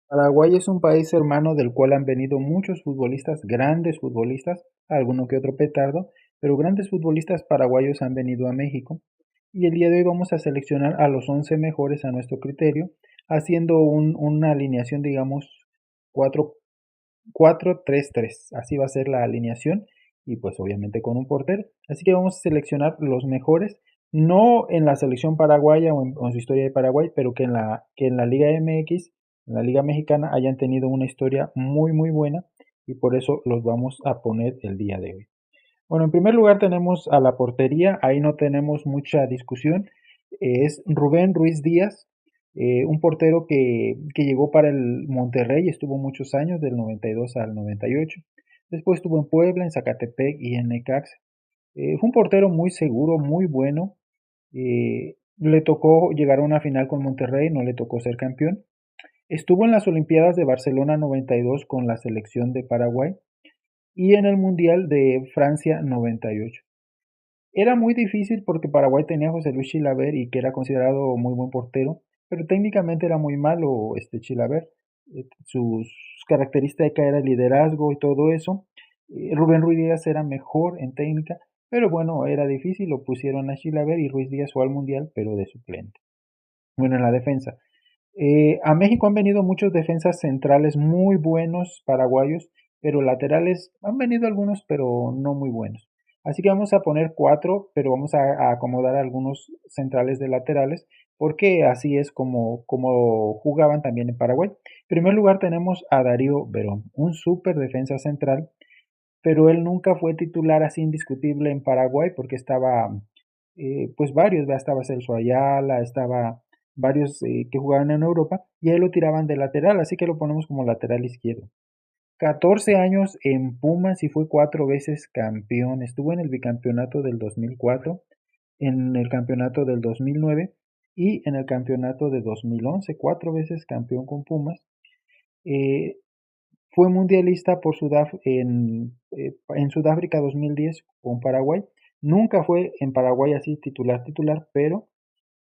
Paraguay es un país hermano del cual han venido muchos futbolistas, grandes futbolistas, alguno que otro petardo, pero grandes futbolistas paraguayos han venido a México. Y el día de hoy vamos a seleccionar a los 11 mejores a nuestro criterio, haciendo una alineación, digamos, 4-4-3-3. Así va a ser la alineación y pues obviamente con un portero. Así que vamos a seleccionar los mejores, no en la selección paraguaya o en su historia de Paraguay, pero que en la Liga MX, en la Liga Mexicana, hayan tenido una historia muy muy buena y por eso los vamos a poner el día de hoy. Bueno, en primer lugar tenemos a la portería, ahí no tenemos mucha discusión, es Rubén Ruiz Díaz, un portero que llegó para el Monterrey, estuvo muchos años, del 92 al 98, después estuvo en Puebla, en Zacatepec y en Necaxa. Fue un portero muy seguro, muy bueno, le tocó llegar a una final con Monterrey, no le tocó ser campeón. Estuvo en las Olimpiadas de Barcelona 92 con la selección de Paraguay y en el Mundial de Francia 98. Era muy difícil porque Paraguay tenía a José Luis Chilaver y que era considerado muy buen portero, pero técnicamente era muy malo este Chilaver. Sus características era el liderazgo y todo eso. Rubén Ruiz Díaz era mejor en técnica, pero bueno, era difícil, lo pusieron a Chilaver y Ruiz Díaz fue al Mundial, pero de suplente. Bueno, en la defensa. A México han venido muchos defensas centrales muy buenos paraguayos, pero laterales han venido algunos, pero no muy buenos. Así que vamos a poner cuatro, pero vamos a acomodar algunos centrales de laterales, porque así es como jugaban también en Paraguay. En primer lugar tenemos a Darío Verón, un súper defensa central, pero él nunca fue titular así indiscutible en Paraguay porque estaba, pues varios, ¿verdad? Estaba Celso Ayala, estaba varios que jugaban en Europa y ahí lo tiraban de lateral, así que lo ponemos como lateral izquierdo. 14 años en Pumas y fue 4 veces campeón. Estuvo en el bicampeonato del 2004, en el campeonato del 2009 y en el campeonato de 2011, 4 veces campeón con Pumas. Eh, Fue mundialista en Sudáfrica 2010 con Paraguay. Nunca fue en Paraguay así titular, pero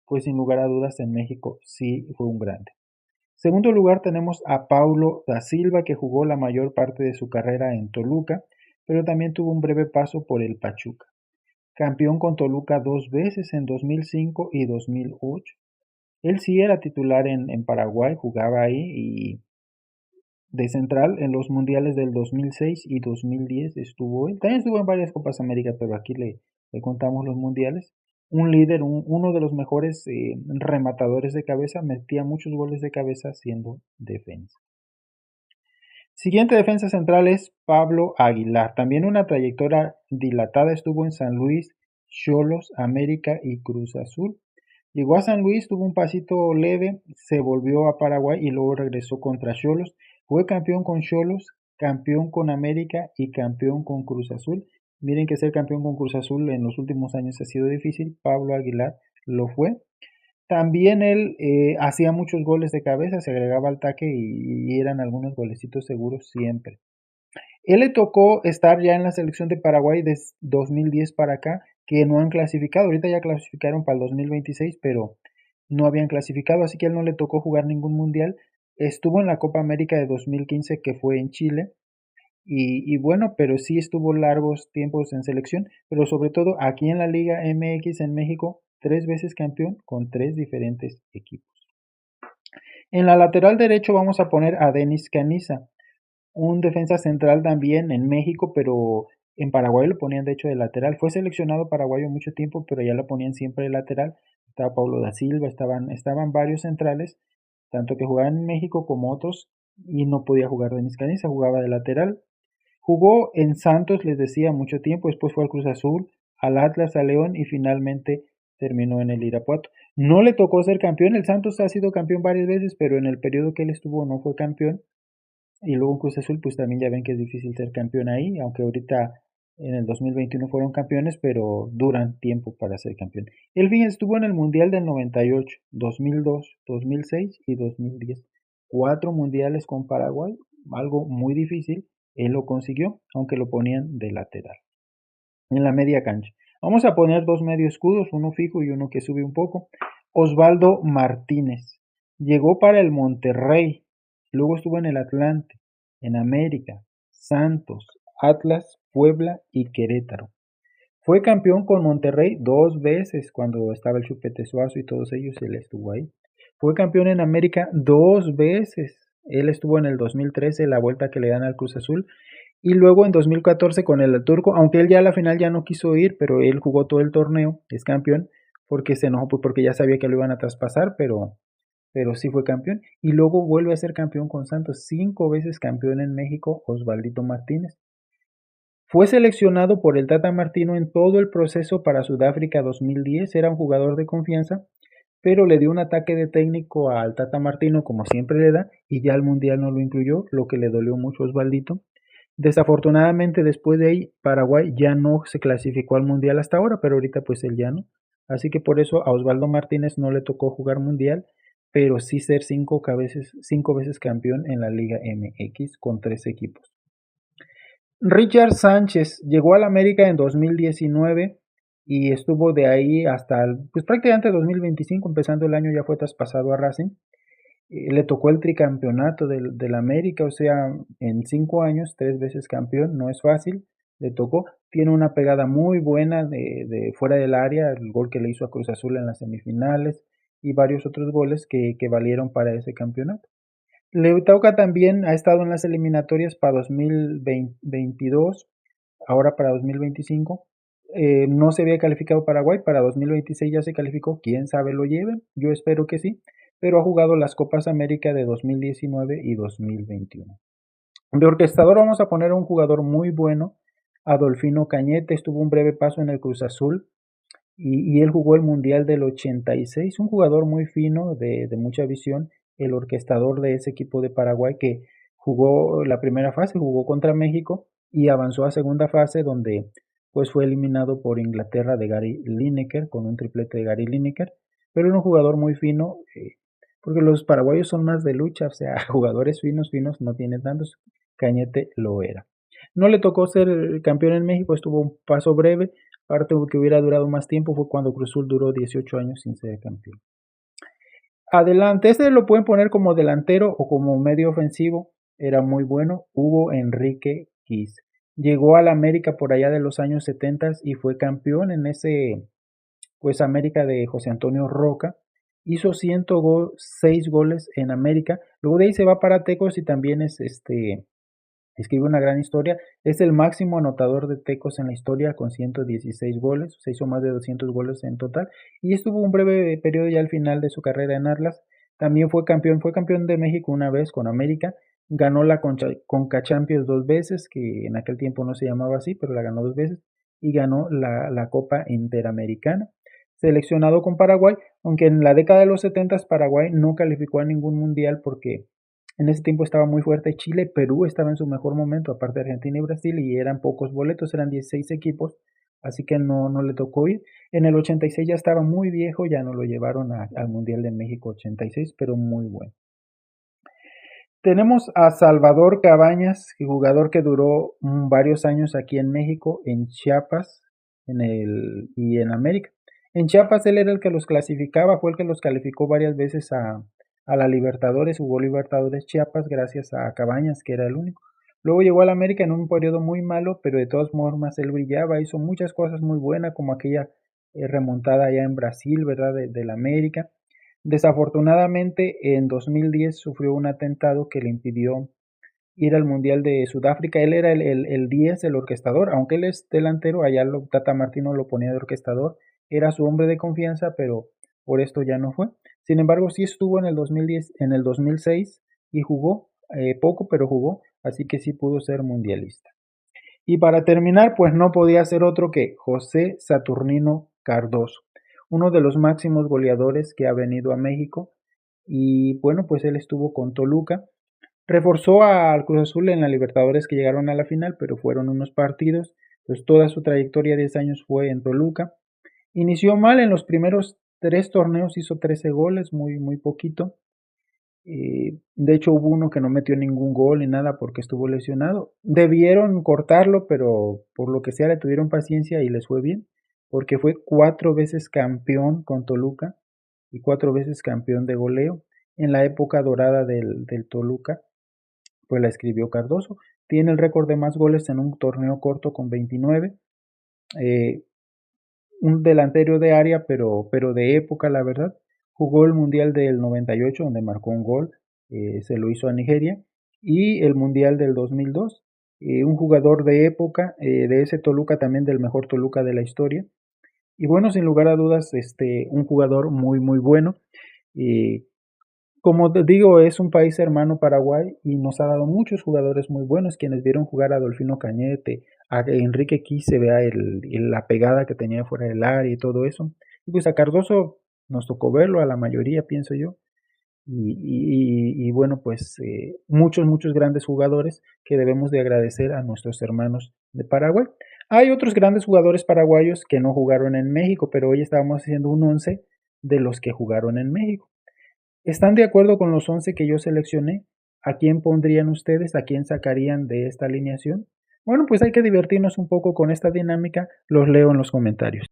pues sin lugar a dudas en México sí fue un grande. Segundo lugar tenemos a Paulo da Silva, que jugó la mayor parte de su carrera en Toluca, pero también tuvo un breve paso por el Pachuca. Campeón con Toluca 2 veces en 2005 y 2008. Él sí era titular en Paraguay, jugaba ahí y de central en los mundiales del 2006 y 2010 estuvo él. También estuvo en varias Copas América, pero aquí le contamos los mundiales. Un líder, uno de los mejores rematadores de cabeza, metía muchos goles de cabeza siendo defensa. Siguiente defensa central es Pablo Aguilar. También una trayectoria dilatada, estuvo en San Luis, Xolos, América y Cruz Azul. Llegó a San Luis, tuvo un pasito leve, se volvió a Paraguay y luego regresó contra Xolos. Fue campeón con Xolos, campeón con América y campeón con Cruz Azul. Miren que ser campeón con Cruz Azul en los últimos años ha sido difícil. Pablo Aguilar lo fue. También él hacía muchos goles de cabeza, se agregaba al ataque y eran algunos golecitos seguros siempre. Él le tocó estar ya en la selección de Paraguay de 2010 para acá, que no han clasificado. Ahorita ya clasificaron para el 2026, pero no habían clasificado, así que a él no le tocó jugar ningún mundial. Estuvo en la Copa América de 2015, que fue en Chile, y bueno, pero sí estuvo largos tiempos en selección, pero sobre todo aquí en la Liga MX en México, 3 veces campeón con 3 diferentes equipos. En la lateral derecho vamos a poner a Denis Caniza, un defensa central también en México, pero en Paraguay lo ponían de hecho de lateral. Fue seleccionado paraguayo mucho tiempo, pero ya lo ponían siempre de lateral. Estaba Paulo da Silva, estaban varios centrales, tanto que jugaban en México como otros, y no podía jugar Denis Caniza, jugaba de lateral. Jugó en Santos, les decía, mucho tiempo, después fue al Cruz Azul, al Atlas, al León y finalmente terminó en el Irapuato. No le tocó ser campeón, el Santos ha sido campeón varias veces, pero en el periodo que él estuvo no fue campeón. Y luego en Cruz Azul, pues también ya ven que es difícil ser campeón ahí, aunque ahorita en el 2021 fueron campeones, pero duran tiempo para ser campeón. El fin estuvo en el Mundial del 98, 2002, 2006 y 2010. 4 mundiales con Paraguay, algo muy difícil. Él lo consiguió, aunque lo ponían de lateral. En la media cancha. Vamos a poner dos medio escudos, uno fijo y uno que sube un poco. Osvaldo Martínez. Llegó para el Monterrey luego estuvo en el Atlante, en América, Santos, Atlas, Puebla y Querétaro. Fue campeón con Monterrey 2 veces cuando estaba el Chupete Suazo y todos ellos, él estuvo ahí. Fue campeón en América 2 veces. Él estuvo en el 2013, la vuelta que le dan al Cruz Azul, y luego en 2014 con el Turco, aunque él ya a la final ya no quiso ir, pero él jugó todo el torneo, es campeón, porque se enojó, pues, porque ya sabía que lo iban a traspasar, pero sí fue campeón. Y luego vuelve a ser campeón con Santos, 5 veces campeón en México, Osvaldito Martínez. Fue seleccionado por el Tata Martino en todo el proceso para Sudáfrica 2010, era un jugador de confianza, pero le dio un ataque de técnico al Tata Martino, como siempre le da, y ya el Mundial no lo incluyó, lo que le dolió mucho a Osvaldito. Desafortunadamente después de ahí Paraguay ya no se clasificó al Mundial hasta ahora, pero ahorita pues él ya no. Así que por eso a Osvaldo Martínez no le tocó jugar Mundial, pero sí ser 5 veces campeón en la Liga MX con 3 equipos. Richard Sánchez llegó al América en 2019 y estuvo de ahí hasta pues prácticamente 2025, empezando el año ya fue traspasado a Racing. Le tocó el tricampeonato del América, o sea, en 5 años, 3 veces campeón, no es fácil, le tocó, tiene una pegada muy buena de fuera del área, el gol que le hizo a Cruz Azul en las semifinales y varios otros goles que valieron para ese campeonato. Le toca también, ha estado en las eliminatorias para 2022, ahora para 2025. No se había calificado Paraguay, para 2026 ya se calificó, quién sabe lo lleven, yo espero que sí, pero ha jugado las Copas América de 2019 y 2021. De orquestador vamos a poner a un jugador muy bueno, Adolfino Cañete, estuvo un breve paso en el Cruz Azul y él jugó el Mundial del 86, un jugador muy fino, de mucha visión, el orquestador de ese equipo de Paraguay que jugó la primera fase, jugó contra México y avanzó a segunda fase donde pues fue eliminado por Inglaterra de Gary Lineker con un triplete de Gary Lineker, pero era un jugador muy fino, porque los paraguayos son más de lucha, o sea, jugadores finos, finos no tiene tantos, Cañete lo era. No le tocó ser campeón en México, estuvo un paso breve, parte que hubiera durado más tiempo fue cuando Cruz Azul duró 18 años sin ser campeón. Adelante, este lo pueden poner como delantero o como medio ofensivo, era muy bueno, Hugo Enrique Quis. Llegó al América por allá de los años 70 y fue campeón en ese pues América de José Antonio Roca. Hizo 106 goles en América. Luego de ahí se va para Tecos y también escribe una gran historia. Es el máximo anotador de Tecos en la historia con 116 goles. Se hizo más de 200 goles en total. Y estuvo un breve periodo ya al final de su carrera en Atlas. También fue campeón de México una vez con América. Ganó la Conca Champions 2 veces, que en aquel tiempo no se llamaba así, pero la ganó 2 veces. Y ganó la Copa Interamericana. Seleccionado con Paraguay, aunque en la década de los 70 Paraguay no calificó a ningún mundial porque en ese tiempo estaba muy fuerte Chile, Perú estaba en su mejor momento, aparte de Argentina y Brasil, y eran pocos boletos, eran 16 equipos, así que no le tocó ir. En el 86 ya estaba muy viejo, ya no lo llevaron al Mundial de México 86, pero muy bueno. Tenemos a Salvador Cabañas, jugador que duró varios años aquí en México, en Chiapas y en América. En Chiapas él era el que los clasificaba, fue el que los calificó varias veces a la Libertadores, jugó Libertadores Chiapas gracias a Cabañas, que era el único. Luego llegó al América en un periodo muy malo, pero de todas formas él brillaba, hizo muchas cosas muy buenas, como aquella remontada allá en Brasil, ¿verdad? Del América. Desafortunadamente, en 2010 sufrió un atentado que le impidió ir al Mundial de Sudáfrica. Él era el 10, el orquestador, aunque él es delantero, allá Tata Martino lo ponía de orquestador, era su hombre de confianza, pero por esto ya no fue. Sin embargo, sí estuvo en el 2010, en el 2006 y jugó, poco, pero jugó, así que sí pudo ser mundialista. Y para terminar, pues no podía ser otro que José Saturnino Cardoso, uno de los máximos goleadores que ha venido a México. Y bueno, pues él estuvo con Toluca. Reforzó al Cruz Azul en la Libertadores que llegaron a la final, pero fueron unos partidos. Pues toda su trayectoria de 10 años fue en Toluca. Inició mal en los primeros 3 torneos, hizo 13 goles, muy poquito. De hecho, hubo uno que no metió ningún gol ni nada porque estuvo lesionado. Debieron cortarlo, pero por lo que sea le tuvieron paciencia y les fue bien, porque fue 4 veces campeón con Toluca y 4 veces campeón de goleo. en la época dorada del Toluca, pues la escribió Cardoso. Tiene el récord de más goles en un torneo corto con 29. Eh, un delantero de área, pero de época, la verdad. Jugó el Mundial del 98, donde marcó un gol, se lo hizo a Nigeria, y el Mundial del 2002. Un jugador de época, de ese Toluca, también del mejor Toluca de la historia. Y bueno, sin lugar a dudas, un jugador muy, muy bueno. Eh, Como te digo, es un país hermano Paraguay y nos ha dado muchos jugadores muy buenos. Quienes vieron jugar a Adolfino Cañete, a Enrique Quise, vea la pegada que tenía fuera del área y todo eso. Y pues a Cardoso nos tocó verlo, a la mayoría, pienso yo. Y bueno, pues muchos, muchos grandes jugadores que debemos de agradecer a nuestros hermanos de Paraguay. Hay otros grandes jugadores paraguayos que no jugaron en México, pero hoy estábamos haciendo un 11 de los que jugaron en México. ¿Están de acuerdo con los 11 que yo seleccioné? ¿A quién pondrían ustedes? ¿A quién sacarían de esta alineación? Bueno, pues hay que divertirnos un poco con esta dinámica. Los leo en los comentarios.